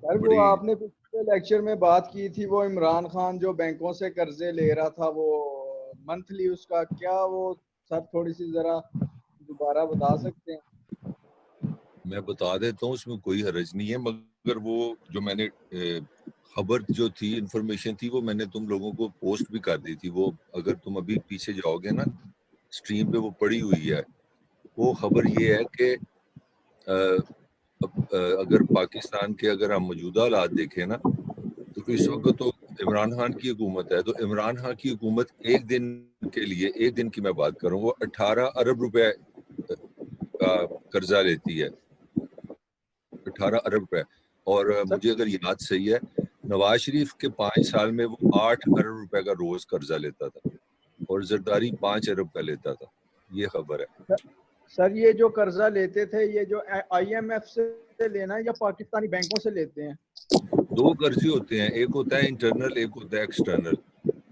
سر وہ بڑی آپ نے پچھلے لیکچر میں بات کی تھی، وہ عمران خان جو بینکوں سے قرضے لے رہا تھا وہ منتھلی، اس کا کیا وہ سر تھوڑی سی ذرا دوبارہ بتا سکتے ہیں؟ میں بتا دیتا ہوں، اس میں کوئی حرج نہیں ہے، مگر وہ جو میں نے خبر جو تھی، انفارمیشن تھی، وہ میں نے تم لوگوں کو پوسٹ بھی کر دی تھی. وہ اگر تم ابھی پیچھے جاؤ گے نا اسٹریم پہ، وہ پڑی ہوئی ہے. وہ خبر یہ ہے کہ اگر پاکستان کے اگر ہم موجودہ حالات دیکھیں نا، تو اس وقت تو عمران خان کی حکومت ہے. تو عمران خان کی حکومت ایک دن کے لیے، ایک دن کی میں بات کروں، وہ 18 ارب روپے کا قرضہ لیتی ہے. 18 ارب روپے. اور مجھے اگر یاد صحیح ہے، نواز شریف کے 5 سال میں وہ 8 ارب روپے کا روز قرضہ لیتا تھا، اور زرداری 5 ارب کا لیتا تھا. یہ خبر ہے. سر یہ جو قرضہ لیتے تھے، یہ جو آئی ایم ایف سے لینا ہے یا پاکستانی بینکوں سے لیتے ہیں؟ 2 قرضے ہوتے ہیں، ایک ہوتا ہے انٹرنل، ایک ہوتا ہے ایکسٹرنل.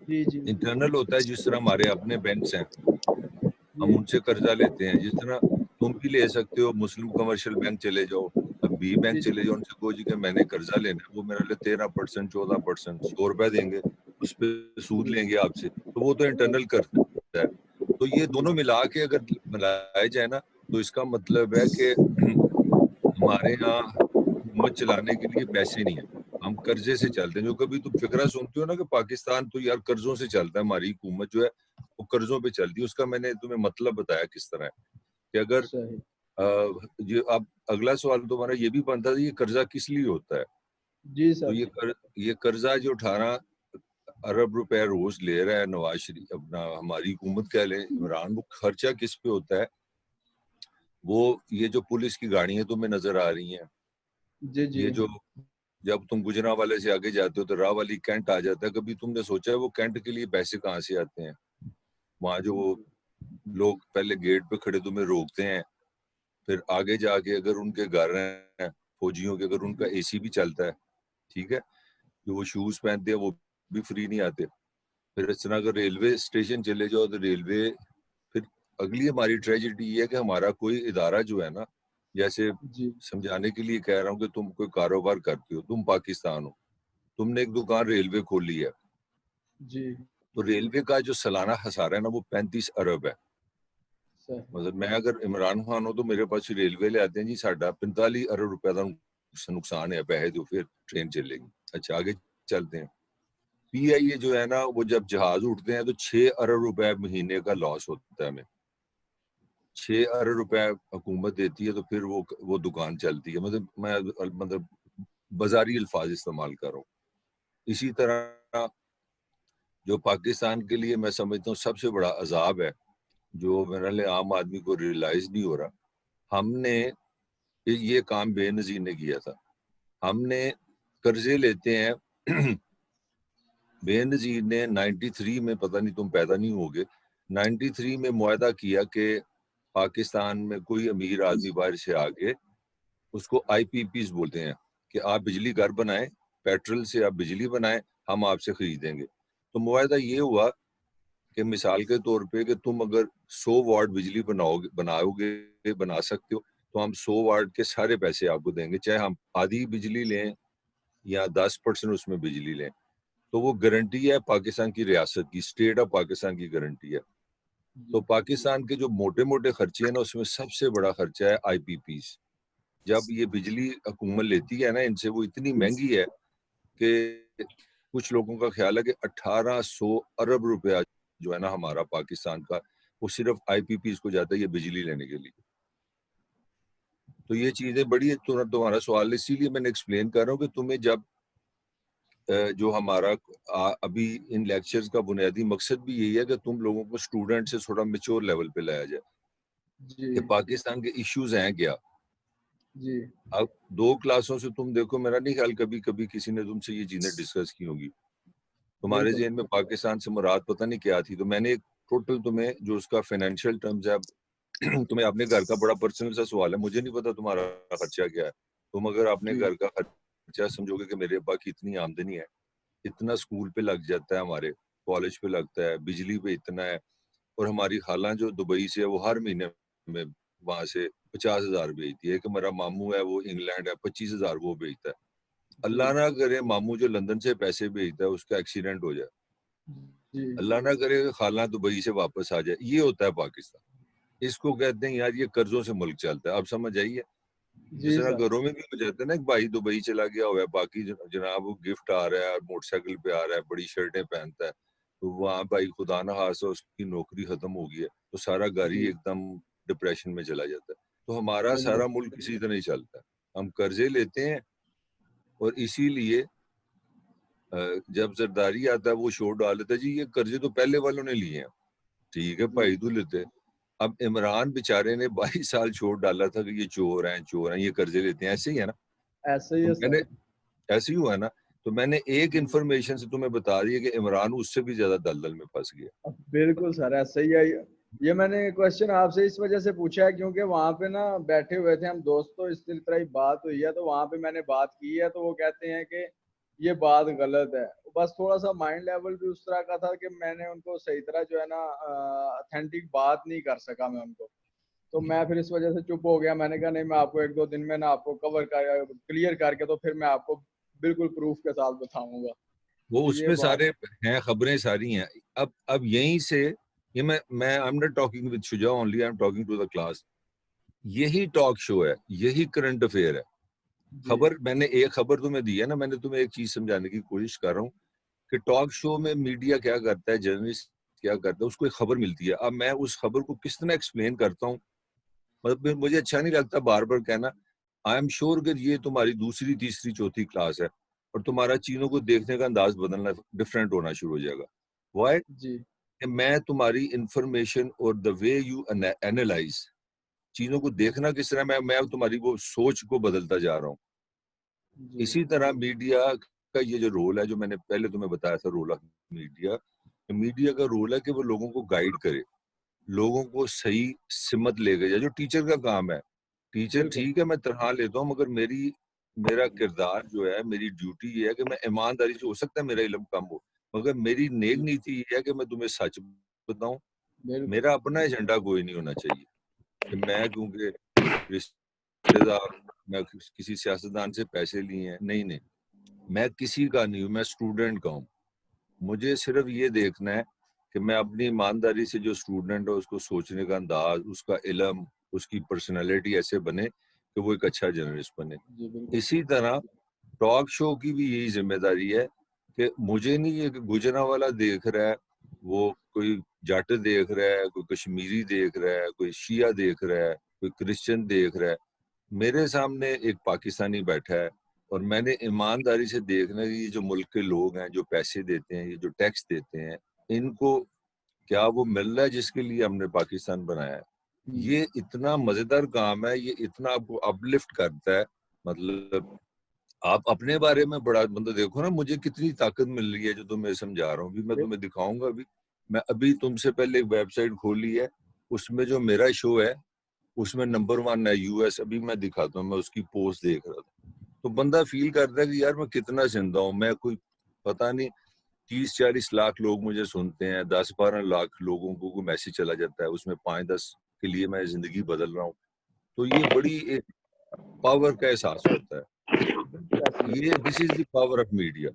جی جی انٹرنل ہوتا ہے جس طرح ہمارے اپنے بینکس ہیں، ہم جی ان سے قرضہ لیتے ہیں. جس طرح تم بھی لے سکتے ہو، مسلم کمرشل بینک چلے جاؤ، اب بی بینک جی چلے جاؤ، ان سے کہو جی کہ میں نے قرضہ لینا ہے، وہ میرے لیے 13%، 14%، 100 روپے دیں گے، اس پہ سود لیں گے آپ سے. تو وہ تو انٹرنل قرضہ ہے. تو یہ دونوں ملا کے اگر ملائے جائے نا، تو اس کا مطلب ہے کہ ہمارے ہاں حکومت چلانے کے لیے پیسے نہیں ہیں، ہم قرضے سے چلتے ہیں. جو کبھی تم فکرہ سنتے ہو نا کہ پاکستان تو یار قرضوں سے چلتا ہے، ہماری حکومت جو ہے وہ قرضوں پہ چلتی ہے، اس کا میں نے تمہیں مطلب بتایا کس طرح ہے. کہ اگر صحیح. یہ اب اگلا سوال تمہارا یہ بھی بنتا ہے، یہ قرضہ کس لیے ہوتا ہے؟ جی تو سر. یہ قرضہ جو 18 ارب روپے روز لے رہا ہے نواز شریف، اپنا ہماری حکومت کہہ لیں عمران، وہ خرچہ کس پہ ہوتا ہے؟ وہ یہ جو پولیس کی گاڑیاں تمہیں نظر آ رہی ہیں، جی جی یہ جو جب تم گجرانوالے سے آگے جاتے ہو تو راہ والی کینٹ آ جاتا ہے. کبھی تم نے سوچا ہے وہ کینٹ کے لیے پیسے کہاں سے آتے ہیں؟ وہاں جو وہ لوگ پہلے گیٹ پہ کھڑے تمہیں روکتے ہیں، پھر آگے جا کے اگر ان کے گھر ہیں فوجیوں کے، اگر ان کا اے سی بھی چلتا ہے، ٹھیک ہے، جو وہ شوز پہنتے ہیں وہ بھی فری نہیں آتے. پھر اس طرح اگر ریلوے اسٹیشن چلے جاؤ تو ریلوے، پھر اگلی ہماری ٹریجڈی یہ ہے کہ ہمارا کوئی ادارہ جو ہے نا، جیسے جی سمجھانے کے لیے کہہ رہا ہوں کہ تم کوئی کاروبار کرتے ہو، تم پاکستان ہو، تم نے ایک دکان ریلوے کھولی ہے، جی تو ریلوے کا جو سالانہ خسارہ ہے نا وہ 35 ارب ہے. صحیح. مطلب میں اگر عمران خان ہوں تو میرے پاس ریلوے لے آتے ہیں جی ساڈا 45 ارب روپے کا نقصان ہے، پیسے دو پھر ٹرین چلے گی. اچھا آگے چلتے ہیں. پی آئی اے جو ہے نا، وہ جب جہاز اٹھتے ہیں تو 6 ارب روپے مہینے کا لاس ہوتا ہے ہمیں. 6 ارب روپے حکومت دیتی ہے تو پھر وہ دکان چلتی ہے. مطلب بازاری الفاظ استعمال کر رہا ہوں. اسی طرح جو پاکستان کے لیے میں سمجھتا ہوں سب سے بڑا عذاب ہے، جو میرے لیے عام آدمی کو ریئلائز نہیں ہو رہا، ہم نے یہ کام بے نظیر نے کیا تھا. ہم نے قرضے لیتے ہیں، بے نظیر نے 93 میں، پتہ نہیں تم پیدا نہیں ہوگے، 93 میں معاہدہ کیا کہ پاکستان میں کوئی امیر آدمی باہر سے آگے، اس کو آئی پی پیز بولتے ہیں، کہ آپ بجلی گھر بنائیں، پیٹرول سے آپ بجلی بنائیں، ہم آپ سے خریدیں گے. تو معاہدہ یہ ہوا کہ مثال کے طور پہ کہ تم اگر 100 واٹ بجلی بنا سکتے ہو تو ہم 100 واٹ کے سارے پیسے آپ کو دیں گے، چاہے ہم آدھی بجلی لیں یا 10% اس میں بجلی لیں. تو وہ گارنٹی ہے پاکستان کی ریاست کی، اسٹیٹ آف پاکستان کی گارنٹی ہے. تو پاکستان کے جو موٹے موٹے خرچے ہیں نا، اس میں سب سے بڑا خرچہ ہے آئی پی پیز. جب یہ بجلی حکومت لیتی ہے نا ان سے، وہ اتنی مہنگی ہے کہ کچھ لوگوں کا خیال ہے کہ 1800 ارب روپیہ جو ہے نا ہمارا پاکستان کا، وہ صرف آئی پی پیز کو جاتا ہے یہ بجلی لینے کے لیے. تو یہ چیزیں بڑی، تمہارا سوال اسی لیے میں نے ایکسپلین کر رہا ہوں کہ تمہیں جب جو ہمارا ابھی ان لیکچرز کا بنیادی مقصد بھی یہی ہے کہ تم لوگوں کو اسٹوڈنٹ سے تھوڑا میچور لیول پہ لایا جائے کہ پاکستان کے ایشوز ہیں کیا. جی اب 2 کلاسوں سے تم دیکھو، میرا نہیں خیال کبھی کسی نے تم سے یہ چیزیں ڈسکس کی ہوگی. تمہارے بالکل. ذہن میں پاکستان سے مراد پتہ نہیں کیا تھی. تو میں نے ایک ٹوٹل تمہیں جو اس کا فائنینشیل ٹرمز ہے، تمہیں اپنے گھر کا بڑا پرسنل سا سوال ہے، مجھے نہیں پتا تمہارا خرچہ کیا ہے. تم اگر اپنے جی گھر کا خرچہ سمجھو گے کہ میرے ابا کی اتنی آمدنی ہے، اتنا سکول پہ لگ جاتا ہے، ہمارے کالج پہ لگتا ہے، بجلی پہ اتنا ہے، اور ہماری خالہ جو دبئی سے ہے وہ ہر مہینے میں وہاں سے 50,000 بھیجتی ہے. کہ میرا ماموں ہے وہ انگلینڈ ہے، 25,000 وہ بھیجتا ہے. اللہ نہ کرے ماموں جو لندن سے پیسے بھیجتا ہے اس کا ایکسیڈنٹ ہو جائے, جی اللہ نہ کرے خالہ دبئی سے واپس آ جائے, یہ ہوتا ہے پاکستان. اس کو کہتے ہیں یار یہ قرضوں سے ملک چلتا ہے. آپ سمجھ آئیے, جس جی طرح سر. گھروں میں بھی ہو جاتا ہے نا, ایک بھائی دبئی چلا گیا ہوا ہے, باقی جناب وہ گفٹ آ رہا ہے اور موٹر سائیکل پہ آ رہا ہے, بڑی شرٹیں پہنتا ہے, تو وہاں بھائی خدا نہ خاصا اس کی نوکری ختم ہو گئی ہے, تو سارا گھر ہی جی ایک دم ڈپریشن میں چلا جاتا ہے. تو ہمارا بالکل. سارا ملک اسی طرح ہی چلتا ہے, ہم قرضے لیتے ہیں. اور اسی لیے جب زرداری آتا ہے وہ شور ڈال دیتا ہے جی یہ قرضے تو پہلے والوں نے لیے ہیں, ٹھیک ہے بھائی تو لیتے. اب عمران بیچارے نے 22 سال چھوڑ ڈالا تھا کہ یہ چور ہیں یہ قرضے لیتے ہیں, ایسے ہی ہے نا, ایسے ہی تو ہے میں نے سر. ایسے ہی ہوا ہے نا. تو میں نے ایک انفارمیشن سے تمہیں بتا دی کہ عمران اس سے بھی زیادہ دلدل میں پھنس گیا. بالکل سر ایسے ہی ہے. یہ میں نے کوشچن آپ سے اس وجہ سے پوچھا ہے کیونکہ وہاں پہ نا بیٹھے ہوئے تھے ہم دوست, تو اس طرح کی بات ہوئی ہے, تو وہاں پہ میں نے بات کی ہے, تو وہ کہتے ہیں کہ یہ بات غلط ہے. بس تھوڑا سا مائنڈ لیول بھی اس طرح کا تھا کہ میں نے ان کو صحیح طرح جو ہے نا اتھینٹک بات نہیں کر سکا میں ان کو, تو میں پھر اس وجہ سے چپ ہو گیا. میں نے کہا نہیں میں آپ کو 1-2 دن میں نا آپ کو کلیئر کر کے تو پھر میں آپ کو بالکل پروف کے ساتھ بتاؤں گا. وہ تو اس یہ میں بات سارے ہیں, خبریں ساری ہیں. اب یہیں سے یہ میں I'm not talking with Shuja only, I'm talking to the class. یہی ٹاک شو ہے, یہی کرنٹ افیئر ہے. جی خبر میں نے ایک خبر تمہیں دی ہے نا, میں نے تمہیں ایک چیز سمجھانے کی کوشش کر رہا ہوں کہ ٹاک شو میں میڈیا کیا کرتا ہے, جرنلسٹ کیا کرتا ہے, اس کو ایک خبر ملتی ہے. اب میں اس خبر کو کس طرح ایکسپلین کرتا ہوں, مطلب مجھے اچھا نہیں لگتا بار بار کہنا. آئی ایم شیور کہ یہ تمہاری دوسری تیسری چوتھی کلاس ہے اور تمہارا چیزوں کو دیکھنے کا انداز بدلنا ڈفرینٹ ہونا شروع ہو جائے گا. وائی جی کہ میں تمہاری انفارمیشن اور دا وے یو اینالائز چیزوں کو دیکھنا کس طرح, میں تمہاری وہ سوچ کو بدلتا جا رہا ہوں. جی اسی طرح میڈیا کا یہ جو رول ہے, جو میں نے پہلے تمہیں بتایا تھا رول آف میڈیا کا رول ہے کہ وہ لوگوں کو گائیڈ کرے, لوگوں کو صحیح سمت لے کے جائے, جو ٹیچر کا کام ہے. ٹیچر بالکل ٹھیک ہے میں تنخواہ لیتا ہوں, مگر میرا کردار جو ہے, میری ڈیوٹی یہ ہے کہ میں ایمانداری سے, ہو سکتا ہے میرا علم کم ہو مگر میری نیک نیتی یہ ہے کہ میں تمہیں سچ بتاؤں. بالکل میرا اپنا ایجنڈا کوئی نہیں ہونا چاہیے کہ میں کیونکہ رشتے دار, میں کسی سیاستدان سے پیسے لیے ہیں, نہیں, میں کسی کا نہیں ہوں, میں اسٹوڈنٹ کا ہوں. مجھے صرف یہ دیکھنا ہے کہ میں اپنی ایمانداری سے جو اسٹوڈنٹ ہے اس کو سوچنے کا انداز, اس کا علم, اس کی پرسنالٹی ایسے بنے کہ وہ ایک اچھا جرنلسٹ بنے. جی بالکل. اسی طرح ٹاک شو کی بھی یہی ذمہ داری ہے کہ مجھے نہیں یہ کہ گجرا والا دیکھ رہا ہے, وہ کوئی جٹ دیکھ رہا ہے, کوئی کشمیری دیکھ رہا ہے, کوئی شیعہ دیکھ رہا ہے, کوئی کرسچن دیکھ رہا ہے. میرے سامنے ایک پاکستانی بیٹھا ہے اور میں نے ایمانداری سے دیکھنا ہے کہ یہ جو ملک کے لوگ ہیں جو پیسے دیتے ہیں, یہ جو ٹیکس دیتے ہیں, ان کو کیا وہ مل رہا ہے جس کے لیے ہم نے پاکستان بنایا ہے. یہ اتنا مزیدار کام ہے, یہ اتنا آپ کو اپلفٹ کرتا ہے. مطلب آپ اپنے بارے میں بڑا مطلب دیکھو نا, مجھے کتنی طاقت مل رہی ہے جو تمہیں سمجھا رہا ہوں. بھی میں تمہیں دکھاؤں گا. میں ابھی تم سے پہلے ایک ویب سائٹ کھولی ہے, اس میں جو میرا شو ہے اس میں نمبر 1 ہے US. ابھی میں دکھاتا ہوں, میں اس کی پوسٹ دیکھ رہا تھا, تو بندہ فیل کرتا ہے کہ یار میں کتنا زندہ ہوں. میں کوئی پتہ نہیں 30-40 لاکھ لوگ مجھے سنتے ہیں, 10-12 لاکھ لوگوں کو کوئی میسج چلا جاتا ہے, اس میں 5-10 کے لیے میں زندگی بدل رہا ہوں. تو یہ بڑی ایک پاور کا احساس ہوتا ہے. یہ دس از دی پاور آف میڈیا.